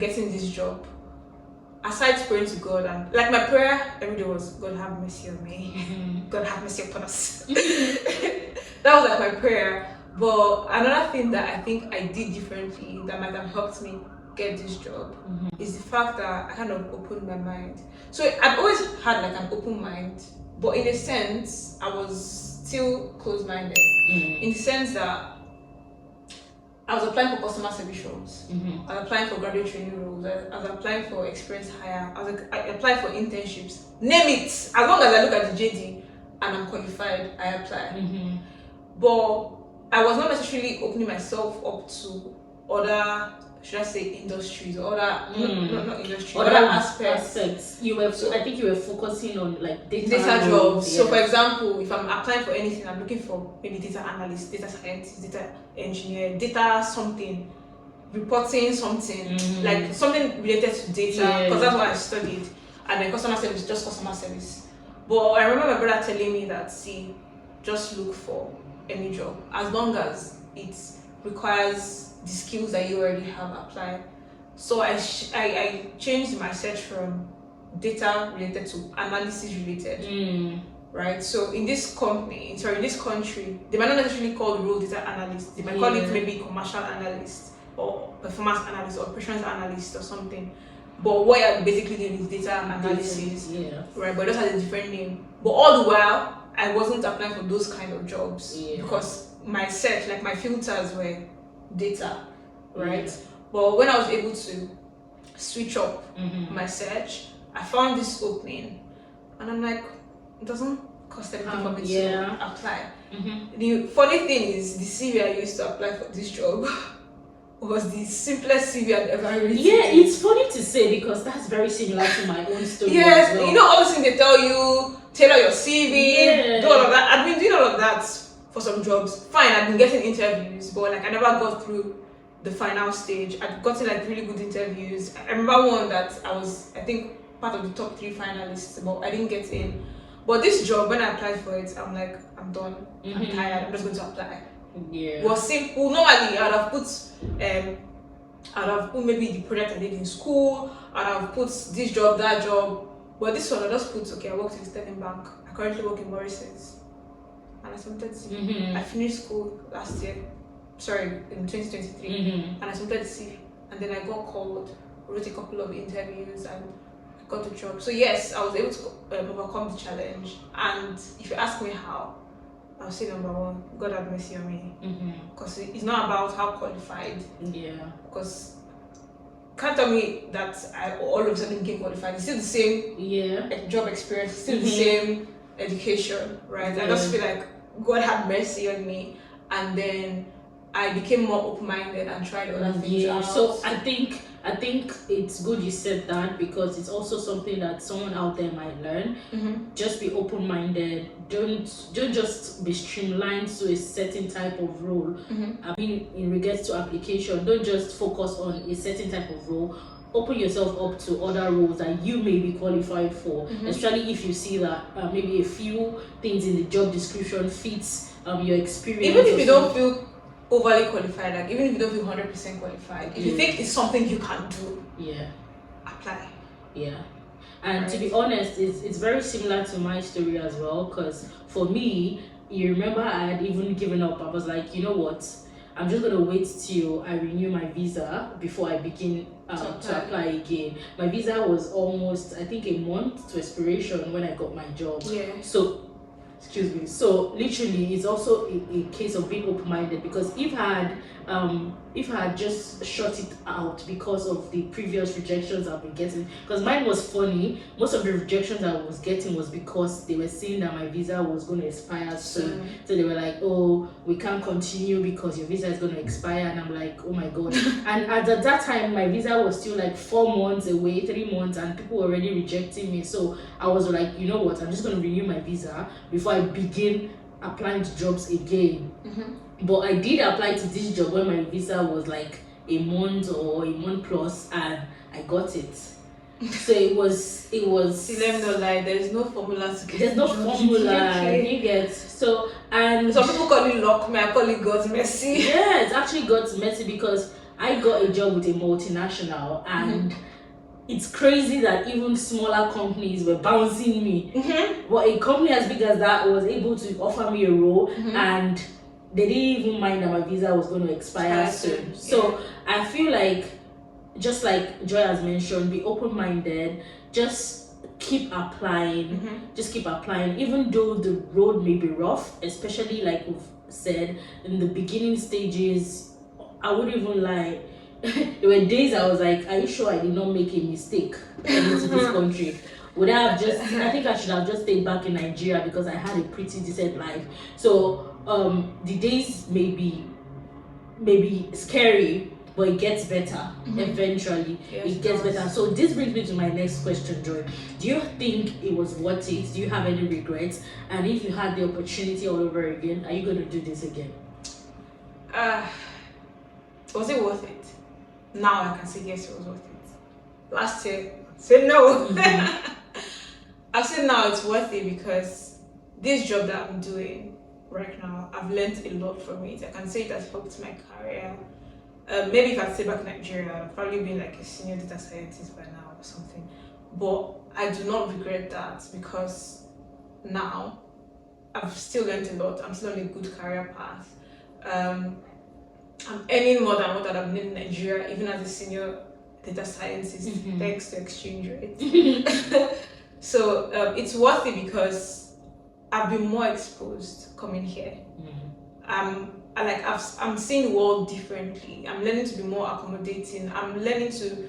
getting this job, aside praying to God, and like my prayer every day was, God have mercy on me, God have mercy upon us. That was like my prayer. But another thing that I think I did differently that might have helped me get this job is the fact that I kind of opened my mind. So I've always had like an open mind, but in a sense, I was still closed-minded. In the sense that I was applying for customer service roles, I was applying for graduate training roles, I was applying for experience hire, I applied for internships. Name it. As long as I look at the JD and I'm qualified, I apply. But I was not necessarily opening myself up to other, should I say, industries or other, not industry, other aspects. I think you were focusing on like data jobs. Yeah. So, for example, if I'm applying for anything, I'm looking for maybe data analyst, data scientist, data engineer, data something, reporting something, like something related to data, because that's what I studied. And then customer service, just customer service. But I remember my brother telling me that, see, just look for any job as long as it requires the skills that you already have applied. So I changed my search from data related to analysis related, right? So in this company, in this country, they might not necessarily call the role data analyst. They might call it maybe commercial analyst or performance analyst or operations analyst or something. But what you're basically doing is data analysis, right? But it just has a different name. But all the while, I wasn't applying for those kind of jobs because my search, like my filters were data, right? But when I was able to switch up my search, I found this opening, and I'm like, it doesn't cost anything for me to apply. The funny thing is, the CV I used to apply for this job was the simplest CV I'd ever written. Yeah, it's funny to say because that's very similar to my own story. Yes, as well. You know all those things they tell you, tailor your CV, do all of that. I've been doing all of that for some jobs. Fine, I've been getting interviews, but like I never got through the final stage. I've gotten like really good interviews. I remember one that I was, I think, part of the top 3 finalists, but I didn't get in. But this job, when I applied for it, I'm like, I'm done. I'm tired. I'm just going to apply. It was simple. Normally, I'd have put maybe the project I did in school. I'd have put this job, that job. But this one, I just put, okay, I worked in Sterling Bank. I currently work in Morrison's. And I submitted CV. I finished school last year. Sorry, in 2023. And I submitted CV. And then I got called, wrote a couple of interviews, and I got the job. So yes, I was able to overcome the challenge. And if you ask me how, I'll say number 1, God have mercy on me. Because it's not about how qualified. Because can't tell me that I all of a sudden became qualified. It's still the same job experience, still the same education, right? I just feel like God had mercy on me, and then I became more open-minded and tried other things out. So I think it's good you said that, because it's also something that someone out there might learn. Just be open-minded. Don't just be streamlined to a certain type of role. I mean, in regards to application, don't just focus on a certain type of role. Open yourself up to other roles that you may be qualified for, especially if you see that maybe a few things in the job description fits your experience. Even if you don't feel overly qualified, like even if you don't feel 100% qualified, if you think it's something you can do, apply. And to be honest, it's very similar to my story as well, because for me, you remember I had even given up. I was like, you know what, I'm just gonna wait till I renew my visa before I begin to apply again. My visa was almost, I think, a month to expiration when I got my job. So literally, it's also a case of being open-minded, because if I had just shut it out because of the previous rejections I've been getting, because mine was funny, most of the rejections I was getting was because they were saying that my visa was going to expire soon. So they were like, oh, we can't continue because your visa is going to expire. And I'm like, oh my god. And at that time, my visa was still like 4 months away, 3 months, and people were already rejecting me. So I was like, you know what, I'm just going to renew my visa before I begin applying to jobs again. But I did apply to this job when my visa was like a month or a month plus, and I got it. So it was. See, let me not lie. There is no formula to get. There's no formula. You get and some people call it luck. Me, I call it God's mercy. Yeah, it's actually God's mercy, because I got a job with a multinational, and it's crazy that even smaller companies were bouncing me. But a company as big as that was able to offer me a role, and they didn't even mind that my visa was going to expire soon. So I feel like, just like Joy has mentioned, be open-minded, just keep applying, even though the road may be rough, especially like we've said in the beginning stages. I wouldn't even lie, there were days I was like, are you sure I did not make a mistake coming to this country? Would I have just, I think I should have just stayed back in Nigeria because I had a pretty decent life. So the days may be scary, but it gets better. Eventually. It gets better. So this brings me to my next question, Joy. Do you think it was worth it? Do you have any regrets? And if you had the opportunity all over again, are you going to do this again? Was it worth it? Now I can say yes, it was worth it. Last year, I said no. I said now it's worth it because this job that I'm doing right now, I've learned a lot from it. I can say it has helped my career. Maybe if I'd stay back in Nigeria, I'd probably be like a senior data scientist by now or something. But I do not regret that because now I've still learned a lot. I'm still on a good career path. I'm earning more than what I've been in Nigeria, even as a senior data scientist, thanks to exchange rate. So it's worth it because I've been more exposed coming here. I'm seeing the world differently. I'm learning to be more accommodating. I'm learning to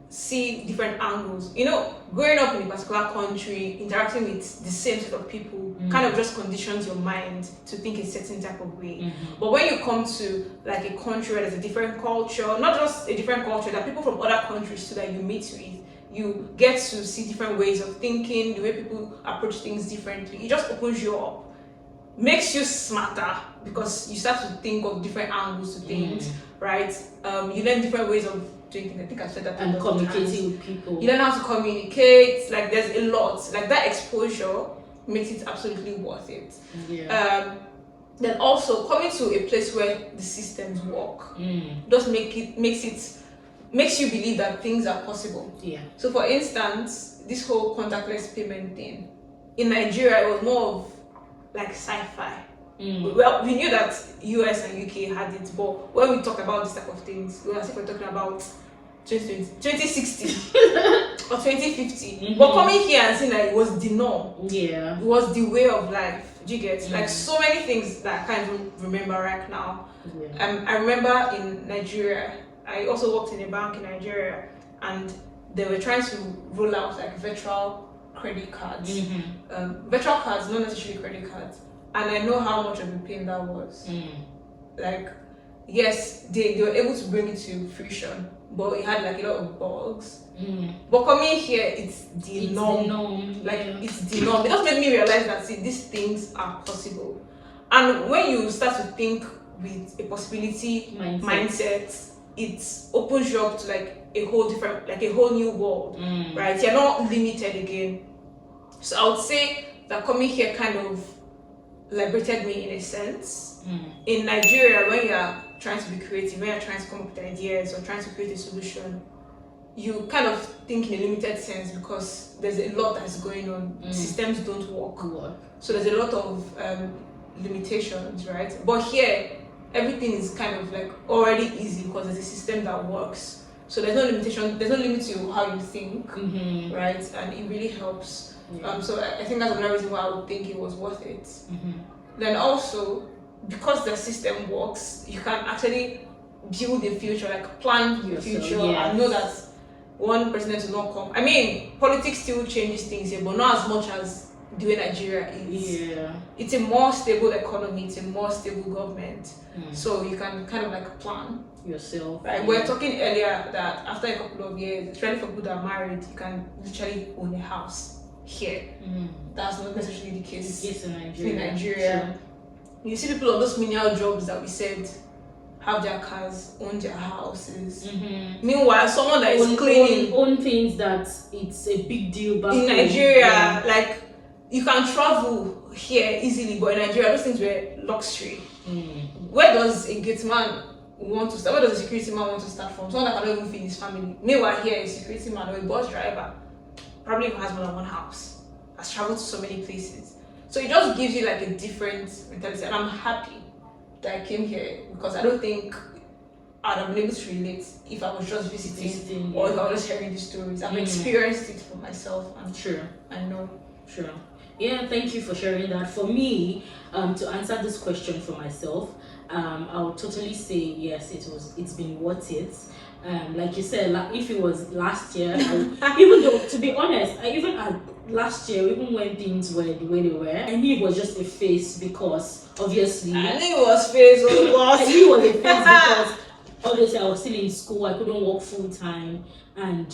see different angles. You know, growing up in a particular country, interacting with the same set of people kind of just conditions your mind to think a certain type of way. But when you come to like a country where there's a different culture, not just a different culture, there are people from other countries too that you meet with, you get to see different ways of thinking, the way people approach things differently. It just opens you up, makes you smarter because you start to think of different angles to things, right? You learn different ways of doing things. I think I've said that. And communicating with people. You learn how to communicate. Like there's a lot. Like that exposure makes it absolutely worth it. Then also coming to a place where the systems work just makes you believe that things are possible. So for instance, this whole contactless payment thing in Nigeria, it was more of like sci-fi. Well, we knew that US and UK had it, but when we talk about this type of things, we were as if we're talking about 2060 or 2050. But coming here and seeing that it was the norm, it was the way of life. Do you get like so many things that I can't even remember right now? I remember in Nigeria, I also worked in a bank in Nigeria, and they were trying to roll out like virtual credit cards. Virtual cards, not necessarily credit cards. And I know how much of a pain that was. Like, yes, they were able to bring it to fruition, but it had like a lot of bugs. But coming here, it's the norm. It's the norm. It just made me realize that these things are possible. And when you start to think with a possibility mindset, it opens you up to like a whole different, like a whole new world, right? You're not limited again. So I would say that coming here kind of liberated me in a sense. In Nigeria, when you're trying to be creative, when you're trying to come up with ideas or trying to create a solution, you kind of think in a limited sense because there's a lot that's going on. Systems don't work. So there's a lot of limitations, right? But here, everything is kind of like already easy because there's a system that works. So there's no limitation, there's no limit to how you think, right? And it really helps. So I think that's another reason why I would think it was worth it. Then also, because the system works, you can actually build the future, like plan your future, and know that one president will not come. I mean, politics still changes things here, but not as much as the way Nigeria is. It's a more stable economy, it's a more stable government. So you can kind of like plan yourself. Right? We were talking earlier that after a couple of years, especially for people that are married, you can literally own a house here. That's not necessarily the case in Nigeria. Sure. You see people on those menial jobs that we said have their cars, own their houses. Meanwhile, someone that is cleaning own things that it's a big deal back in Nigeria, like you can travel here easily, but in Nigeria those things were luxury. Where does a gate man want to start? Where does a security man want to start from? Someone that cannot even feed his family. Meanwhile, here, a security man or a bus driver probably even has more than one house, has traveled to so many places. So it just gives you like a different mentality, and I'm happy that I came here because I don't think I'd have been able to relate if I was just visiting or if I was just hearing the stories. I've experienced it for myself, and I know. Sure. Yeah, thank you for sharing that. For me, to answer this question for myself, I would totally say yes. It's been worth it. Like you said, like if it was last year, even though to be honest, last year, even when things were the way they were, I knew it was just a phase because obviously I knew it was phase. I knew it was a phase because obviously I was still in school. I couldn't work full time, and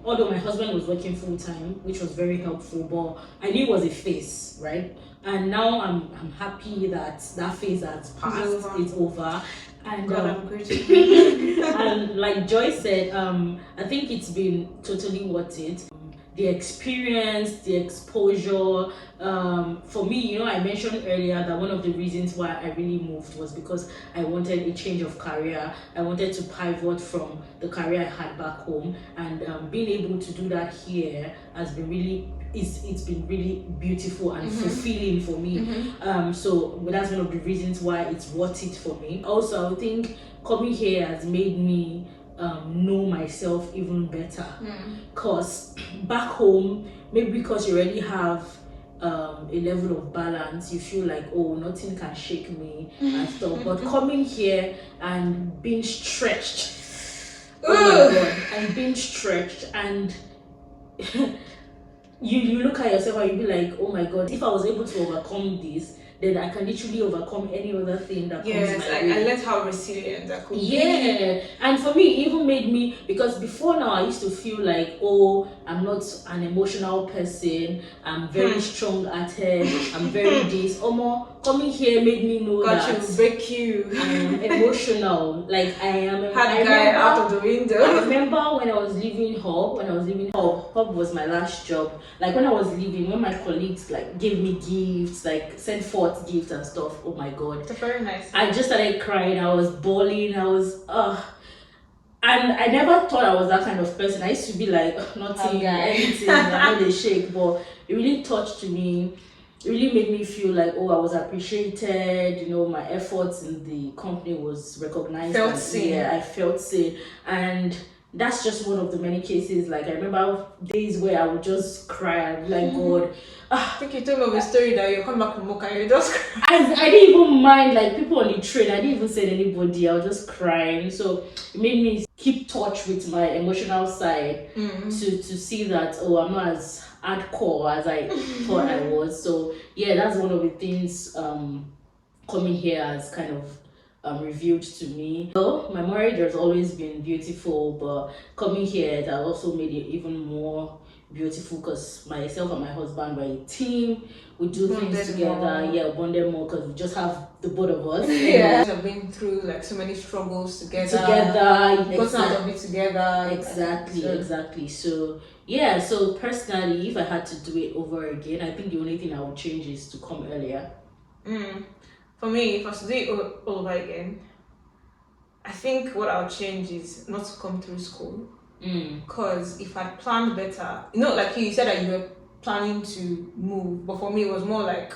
although my husband was working full time, which was very helpful, but I knew it was a phase, right? And now I'm happy that phase has passed. It's over. And God, I'm grateful. and like Joy said, I think it's been totally worth it. The experience, the exposure. For me, I mentioned earlier that one of the reasons why I really moved was because I wanted a change of career. I wanted to pivot from the career I had back home, and being able to do that here has been really. It's been really beautiful and fulfilling for me. So that's one of the reasons why it's worth it for me. Also, I think coming here has made me know myself even better. Because back home, maybe because you already have a level of balance, you feel like, oh, nothing can shake me and stuff. But coming here and being stretched, oh my God, and being stretched and you look at yourself and you be like, oh my God, if I was able to overcome this, then I can literally overcome any other thing that comes my way. I learned how resilient I could be. Yeah, and for me, it even made me, because before now I used to feel like, oh, I'm not an emotional person, I'm very strong-hearted, I'm very this. Coming here made me know that will break you. I am emotional. Like I am. Had guy out of the window. I remember when I was leaving Hub. Hub was my last job. Like when I was leaving, when my colleagues like gave me gifts, like sent forth gifts and stuff. Oh my God. It's very nice. I just started crying. I was bawling. I was and I never thought I was that kind of person. I used to be like nothing, anything. I know they shake, but it really touched me. It really made me feel like, oh, I was appreciated. My efforts in the company was recognized. Felt seen. Yeah, I felt seen, and that's just one of the many cases. Like I remember days where I would just cry and be like, God. I think you told me of a story that you come back from Mocha and you just cry. I didn't even mind like people on the train. I didn't even say anybody. I was just crying. So it made me keep touch with my emotional side to see that, oh, I'm not as hardcore as I thought I was. So yeah, that's one of the things coming here has kind of revealed to me. So my marriage has always been beautiful, but coming here it has also made it even more beautiful because myself and my husband were a team. We do things together, bonded more because we just have the both of us. I've been through like so many struggles together. Gotten out of it together. Exactly. So yeah, so personally, if I had to do it over again, I think the only thing I would change is to come earlier. For me, if I was to do it all over again, I think what I'll change is not to come through school. Because if I'd planned better, like you said that you were planning to move, but for me it was more like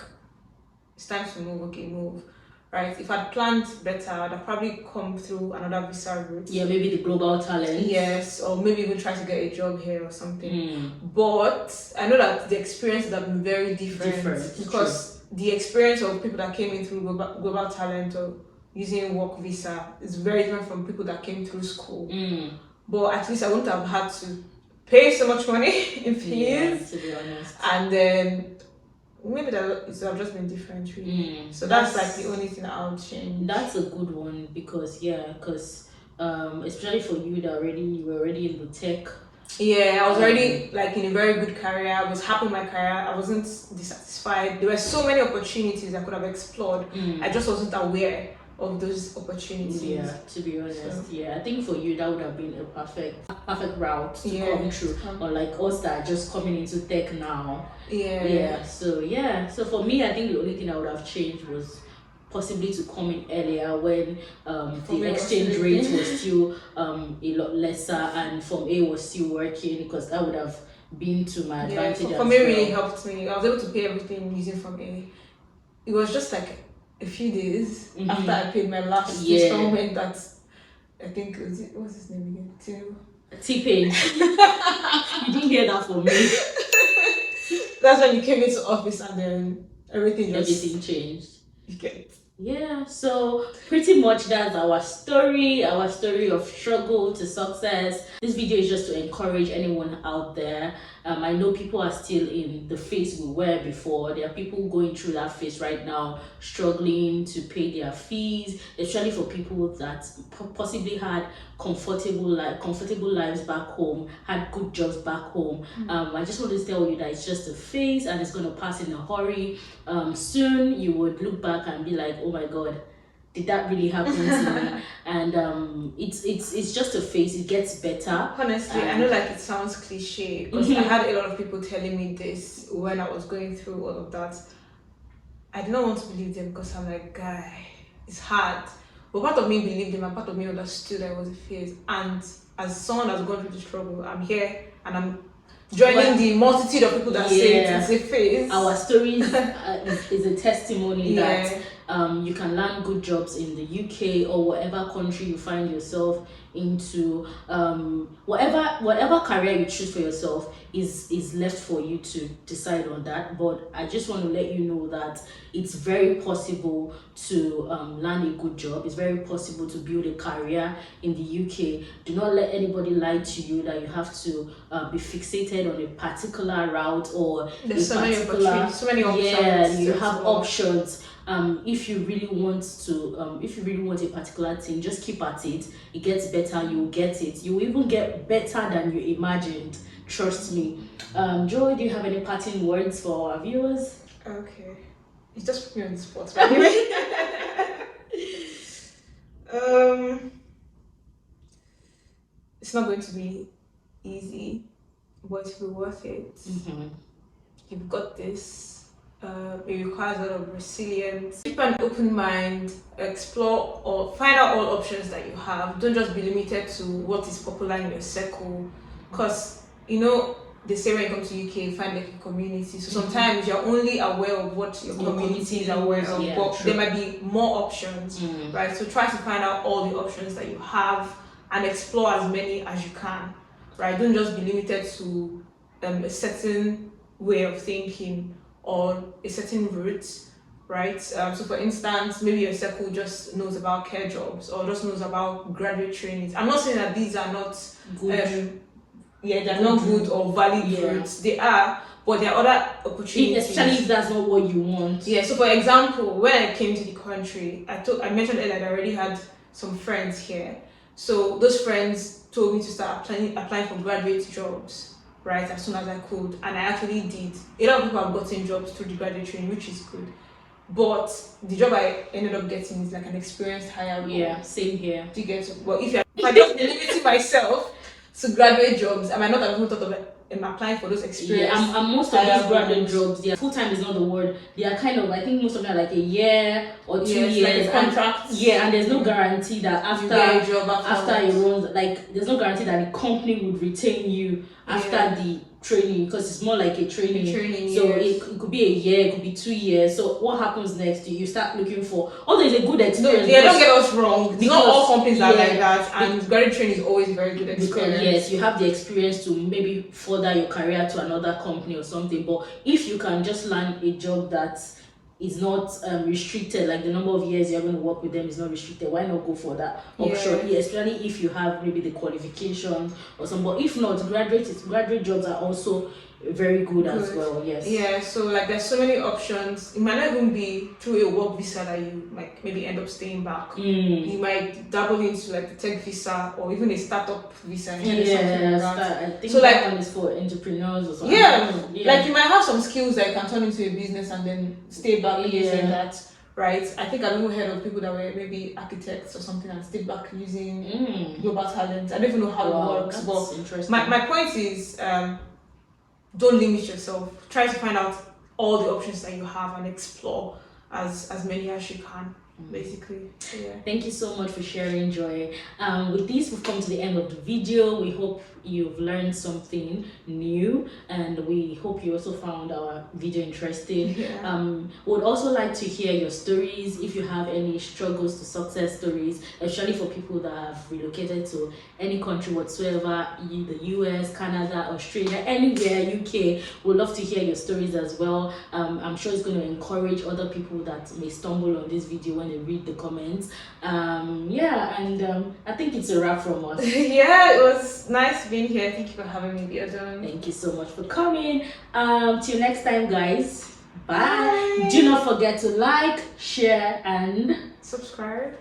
it's time to move. Okay, move, right? If I'd planned better, I'd have probably come through another visa route. Yeah, maybe the global talent. Yes, or maybe even try to get a job here or something. But I know that the experience would have been very different because the experience of people that came in through global talent or using work visa is very different from people that came through school. But at least I wouldn't have had to pay so much money in fees. Yeah, to be honest. And then maybe that it would have just been different, really. So that's like the only thing I would change. That's a good one because especially for you that you were already in the tech. Yeah, I was already like in a very good career. I was happy with my career. I wasn't dissatisfied. There were so many opportunities I could have explored. I just wasn't aware of those opportunities. Yeah, to be honest, I think for you that would have been a perfect route to come through. Or like us that are just coming into tech now. So for me, I think the only thing I would have changed was possibly to come in earlier when From the A exchange was rate still- was still a lot lesser, and Form A was still working, because that would have been to my advantage as Form A well. really helped me. I was able to pay everything using Form A. It was just like a few days after I paid my last installment that I think what's his name again? T-Pain. You didn't hear that from me. That's when you came into office and then everything changed. You get it. Yeah, so pretty much that's our story of struggle to success. This video is just to encourage anyone out there. I know people are still in the phase we were before. There are people going through that phase right now, struggling to pay their fees, especially for people that possibly had comfortable lives back home, had good jobs back home. I just want to tell you that it's just a phase and it's going to pass in a hurry. Soon you would look back and be like, oh my god, did that really happen to me? And it's just a phase. It gets better. Honestly, I know like it sounds cliche because I had a lot of people telling me this when I was going through all of that. I did not want to believe them because I'm like, guy, it's hard. But part of me believed them and part of me understood that it was a phase. And as someone that's gone through the struggle, I'm here and I'm joining the multitude of people that say it's a phase. Our story is a testimony that you can land good jobs in the UK or whatever country you find yourself into. Whatever career you choose for yourself is left for you to decide on that. But I just want to let you know that it's very possible to land a good job. It's very possible to build a career in the UK. Do not let anybody lie to you that you have to be fixated on a particular route or there's so many options. Yeah, you have options. If you really want a particular thing, just keep at it. It gets better, you'll get it. You will even get better than you imagined. Trust me. Joy, do you have any parting words for our viewers? Okay. You just put me on the spot. But anyway. It's not going to be easy, but it will be worth it. You've got this. It requires a lot of resilience. Keep an open mind, explore or find out all options that you have. Don't just be limited to what is popular in your circle, because they say when you come to UK, find like a community. So sometimes you're only aware of what your community is aware of, but there might be more options, right? So try to find out all the options that you have and explore as many as you can, right? Don't just be limited to a certain way of thinking or a certain route, right? So for instance, maybe your circle just knows about care jobs or just knows about graduate trainings. I'm not saying that these are not good. They're not good or valid routes. They are, but there are other opportunities. Especially if that's not what you want. Yeah. So for example, when I came to the country, I mentioned earlier that I already had some friends here. So those friends told me to start applying for graduate jobs, right, as soon as I could, and I actually did. A lot of people have gotten jobs through the graduate training, which is good. But the job I ended up getting is like an experienced higher role. Yeah, same here. To get to, but if I just limiting myself to graduate jobs, I might not have even thought of applying for those experience. Yeah, and most of these graduate jobs, full time is not the word. They are kind of, I think most of them are like a year or 2 years. Like a contract. And there's no guarantee that after it runs, like there's no guarantee that the company would retain you after the training, because it's more like a training. So it could be a year, it could be 2 years. So what happens next? You start looking for, although it's a good experience. Don't get us wrong. It's not all companies are like that, and graduate training is always a very good experience. Because yes, you have the experience to maybe further your career to another company or something. But if you can just land a job that is not restricted, like the number of years you're going to work with them is not restricted, why not go for that option? Yeah, especially if you have maybe the qualifications or something. But if not, graduate jobs are also very good as well. Yes. Yeah, so like there's so many options. It might not even be through a work visa that you might maybe end up staying back. You might dabble into like the tech visa or even a startup visa. I think so that one is for entrepreneurs or something. Like you might have some skills that you can turn into a business and then stay back using that. Right, I think I've even heard of people that were maybe architects or something and stayed back using global talent. I don't even know how it works, but interesting. My point is, don't limit yourself. Try to find out all the options that you have and explore as many as you can. basically. So, yeah. Thank you so much for sharing, Joy. With this, we've come to the end of the video. We hope you've learned something new, and we hope you also found our video interesting. Yeah. Would also like to hear your stories if you have any struggles to success stories, especially for people that have relocated to any country whatsoever, the US, Canada, Australia, anywhere, UK. We'd love to hear your stories as well. I'm sure it's going to encourage other people that may stumble on this video when they read the comments. I think it's a wrap from us. Yeah, it was nice being here. Thank you for having me, Biodun. Thank you so much for coming. Till next time, guys. Bye. Do not forget to like, share, and subscribe.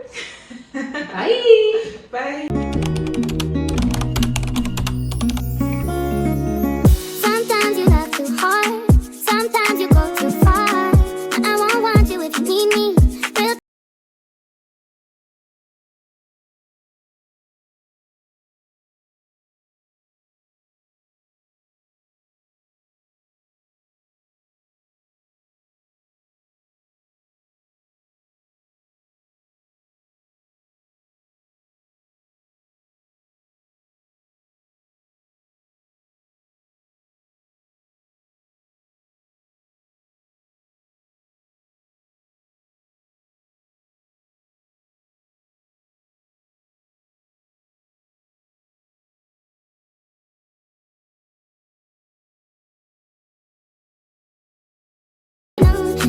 Bye. Bye. Sometimes you love too hard, sometimes you go too far. I won't want you if you need me.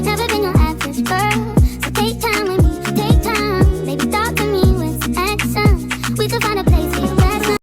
Never been your average girl.